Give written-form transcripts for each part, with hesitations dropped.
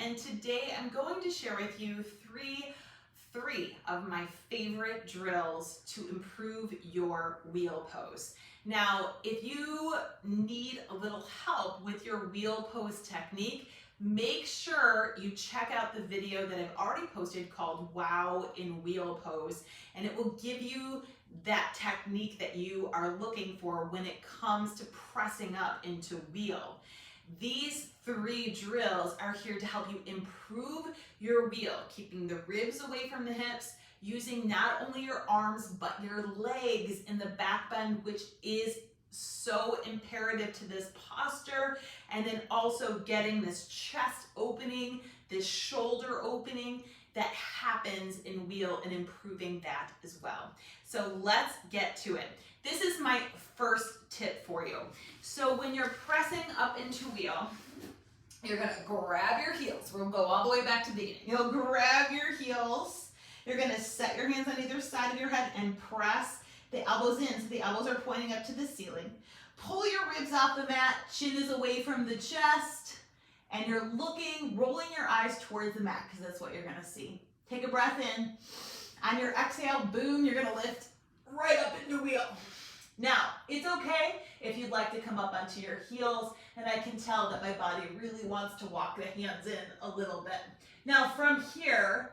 and today I'm going to share with you three of my favorite drills to improve your wheel pose. Now, if you need a little help with your wheel pose technique, make sure you check out the video that I've already posted called Wow in Wheel Pose, and it will give you that technique that you are looking for when it comes to pressing up into wheel. These 3 drills are here to help you improve your wheel, keeping the ribs away from the hips, using not only your arms, but your legs in the back bend, which is so imperative to this posture, and then also getting this chest opening, this shoulder opening that happens in wheel and improving that as well. So let's get to it. This is my first tip for you. So when you're pressing up into wheel, you're gonna grab your heels. We'll go all the way back to the beginning. You'll grab your heels. You're gonna set your hands on either side of your head and press the elbows in. So the elbows are pointing up to the ceiling. Pull your ribs off the mat, chin is away from the chest, and you're looking, rolling your eyes towards the mat because that's what you're gonna see. Take a breath in. On your exhale, boom, you're gonna lift right up into wheel. Now, it's okay if you'd like to come up onto your heels, and I can tell that my body really wants to walk the hands in a little bit. Now, from here,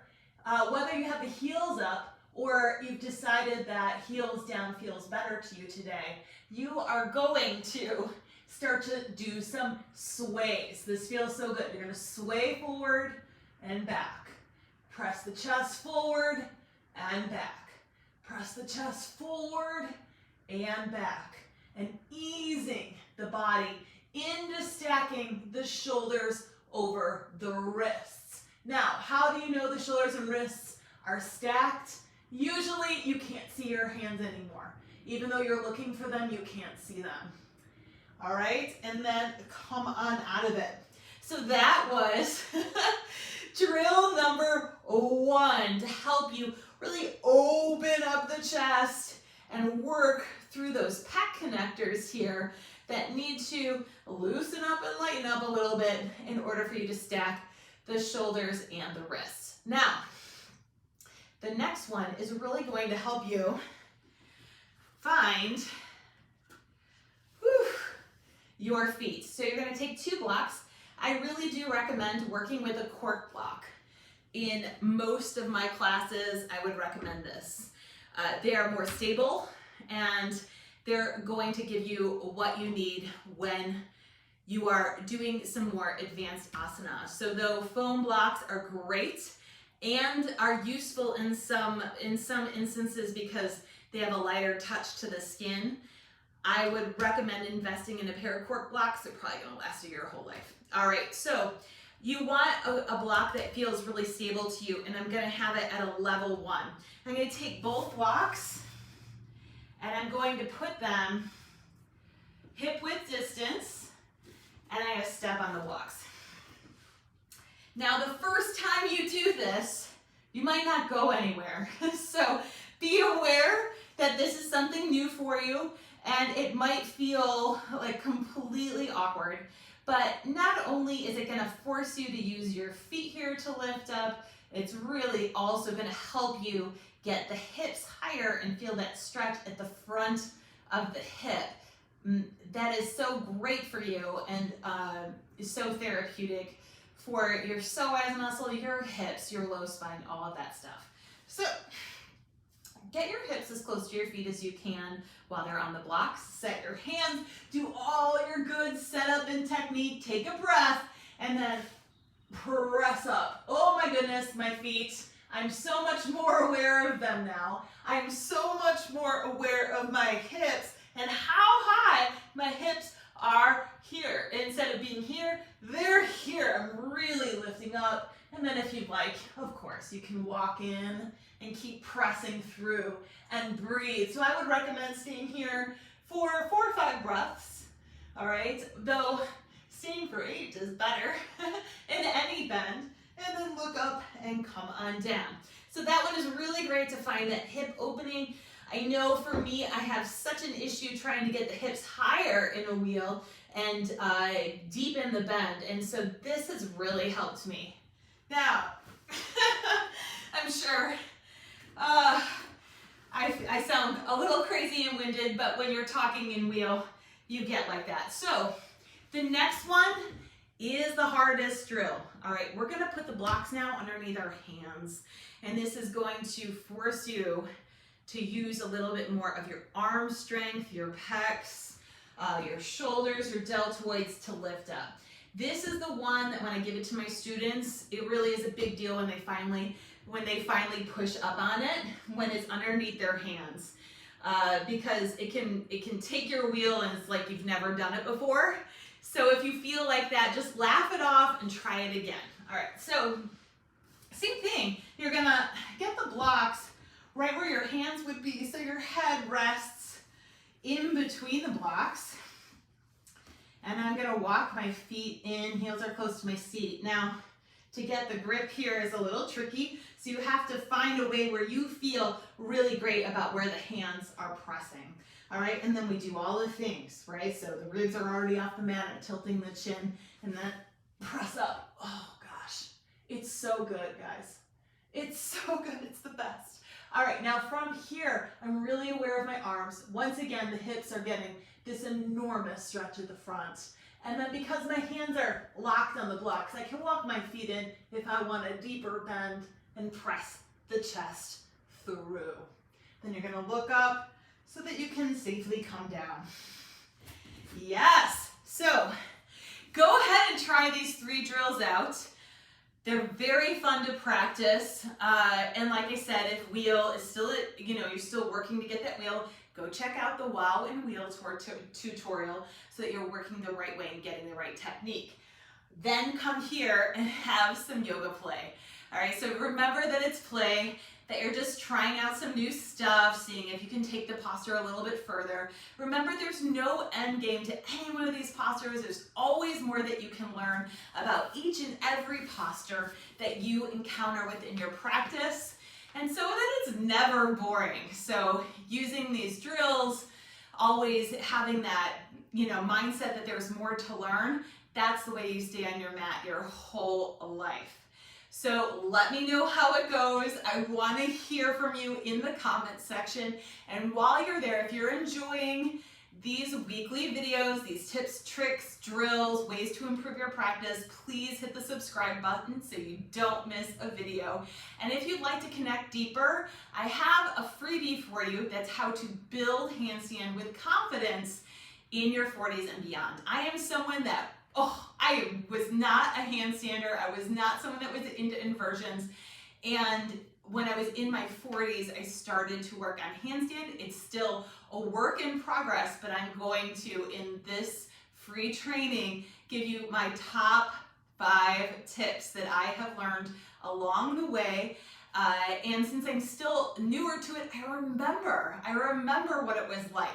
whether you have the heels up or you've decided that heels down feels better to you today, you are going to start to do some sways. This feels so good. You're gonna sway forward and back. Press the chest forward and back. Press the chest forward and back. And easing the body into stacking the shoulders over the wrists. Now, how do you know the shoulders and wrists are stacked? Usually you can't see your hands anymore. Even though you're looking for them, you can't see them. All right, and then come on out of it. So that was drill number 1 to help you really open up the chest and work through those pec connectors here that need to loosen up and lighten up a little bit in order for you to stack the shoulders and the wrists. Now, the next one is really going to help you find your feet. So you're going to take 2 blocks. I really do recommend working with a cork block. In most of my classes, I would recommend this. They are more stable and they're going to give you what you need when you are doing some more advanced asana. So though foam blocks are great and are useful in some instances because they have a lighter touch to the skin, I would recommend investing in a pair of cork blocks. They're probably gonna last you your whole life. All right, so you want a block that feels really stable to you, and I'm gonna have it at a level 1. I'm gonna take both blocks and I'm going to put them hip width distance, and I'm gonna step on the blocks. Now, the first time you do this, you might not go anywhere. So be aware that this is something new for you, and it might feel like completely awkward, but not only is it gonna force you to use your feet here to lift up, it's really also gonna help you get the hips higher and feel that stretch at the front of the hip. That is so great for you and is so therapeutic for your psoas muscle, your hips, your low spine, all of that stuff. So get your hips as close to your feet as you can while they're on the blocks. Set your hands, do all your good setup and technique, take a breath, and then press up. Oh my goodness, my feet. I'm so much more aware of them now. I'm so much more aware of my hips and how high my hips are here. Instead of being here, they're here. I'm really lifting up. And then if you'd like, of course, you can walk in and keep pressing through and breathe. So I would recommend staying here for 4 or 5 breaths, all right? Though staying for 8 is better in any bend. And then look up and come on down. So that one is really great to find that hip opening. I know for me, I have such an issue trying to get the hips higher in a wheel and deepen the bend. And so this has really helped me Now, I'm sure I sound a little crazy and winded, but when you're talking in wheel, you get like that. So the next one is the hardest drill. All right, we're gonna put the blocks now underneath our hands, and this is going to force you to use a little bit more of your arm strength, your pecs, your shoulders, your deltoids to lift up. This is the one that when I give it to my students, it really is a big deal when they finally push up on it, when it's underneath their hands. Because it can take your wheel and it's like you've never done it before. So if you feel like that, just laugh it off and try it again. All right, so same thing. You're gonna get the blocks right where your hands would be, so your head rests in between the blocks. And I'm gonna walk my feet in, heels are close to my seat. Now, to get the grip here is a little tricky, so you have to find a way where you feel really great about where the hands are pressing. All right, and then we do all the things, right? So the ribs are already off the mat, I'm tilting the chin, and then press up. Oh gosh, it's so good, guys. It's so good, it's the best. All right, now from here, I'm really aware of my arms. Once again, the hips are getting this enormous stretch at the front. And then because my hands are locked on the blocks, I can walk my feet in if I want a deeper bend and press the chest through. Then you're gonna look up so that you can safely come down. Yes, so go ahead and try these 3 drills out. They're very fun to practice. And like I said, if wheel is still, you're still working to get that wheel, go check out the wow and wheel tutorial so that you're working the right way and getting the right technique. Then come here and have some yoga play. All right, so remember that it's play, that you're just trying out some new stuff, seeing if you can take the posture a little bit further. Remember, there's no end game to any one of these postures. There's always more that you can learn about each and every posture that you encounter within your practice. And so that it's never boring. So using these drills, always having that, mindset that there's more to learn, that's the way you stay on your mat your whole life. So let me know how it goes. I want to hear from you in the comments section. And while you're there, if you're enjoying these weekly videos, these tips, tricks, drills, ways to improve your practice, please hit the subscribe button so you don't miss a video. And if you'd like to connect deeper, I have a freebie for you that's how to build handstand with confidence in your 40s and beyond. I am someone that I was not a handstander. I was not someone that was into inversions. And when I was in my 40s, I started to work on handstand. It's still a work in progress, but I'm going to, in this free training, give you my top 5 tips that I have learned along the way. And since I'm still newer to it, I remember what it was like.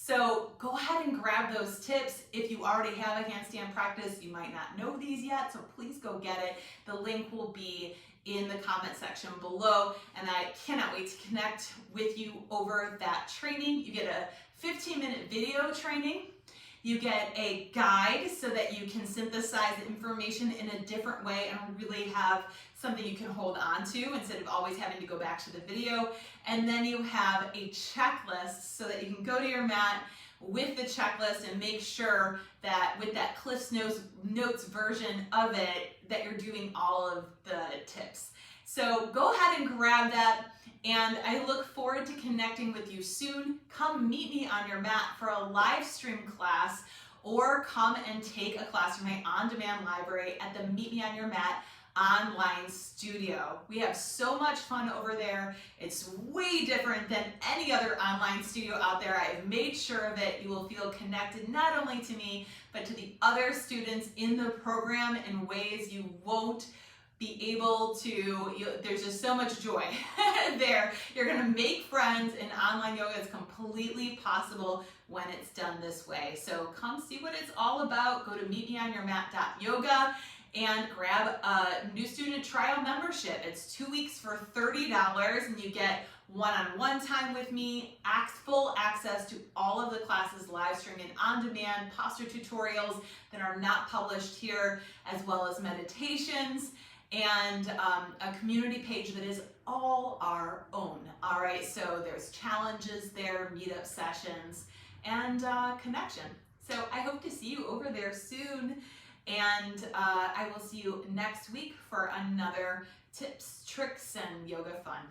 So go ahead and grab those tips. If you already have a handstand practice, you might not know these yet, so please go get it. The link will be in the comment section below, and I cannot wait to connect with you over that training. You get a 15-minute video training. You get a guide so that you can synthesize information in a different way and really have something you can hold on to instead of always having to go back to the video. And then you have a checklist so that you can go to your mat with the checklist and make sure that with that Cliff's Notes version of it, that you're doing all of the tips. So go ahead and grab that. And I look forward to connecting with you soon. Come meet me on your mat for a live stream class, or come and take a class from my on-demand library at the Meet Me on Your Mat online studio. We have so much fun over there. It's way different than any other online studio out there. I've made sure of it. You will feel connected not only to me, but to the other students in the program in ways you won't be able to. There's just so much joy there. You're gonna make friends, and online yoga is completely possible when it's done this way. So come see what it's all about. Go to meetmeonyourmat.yoga and grab a new student trial membership. It's 2 weeks for $30, and you get one-on-one time with me, full access to all of the classes live streamed and on demand, posture tutorials that are not published here, as well as meditations. and a community page that is all our own. All right, so there's challenges there, meetup sessions, and connection. So I hope to see you over there soon, and I will see you next week for another tips, tricks, and yoga fun.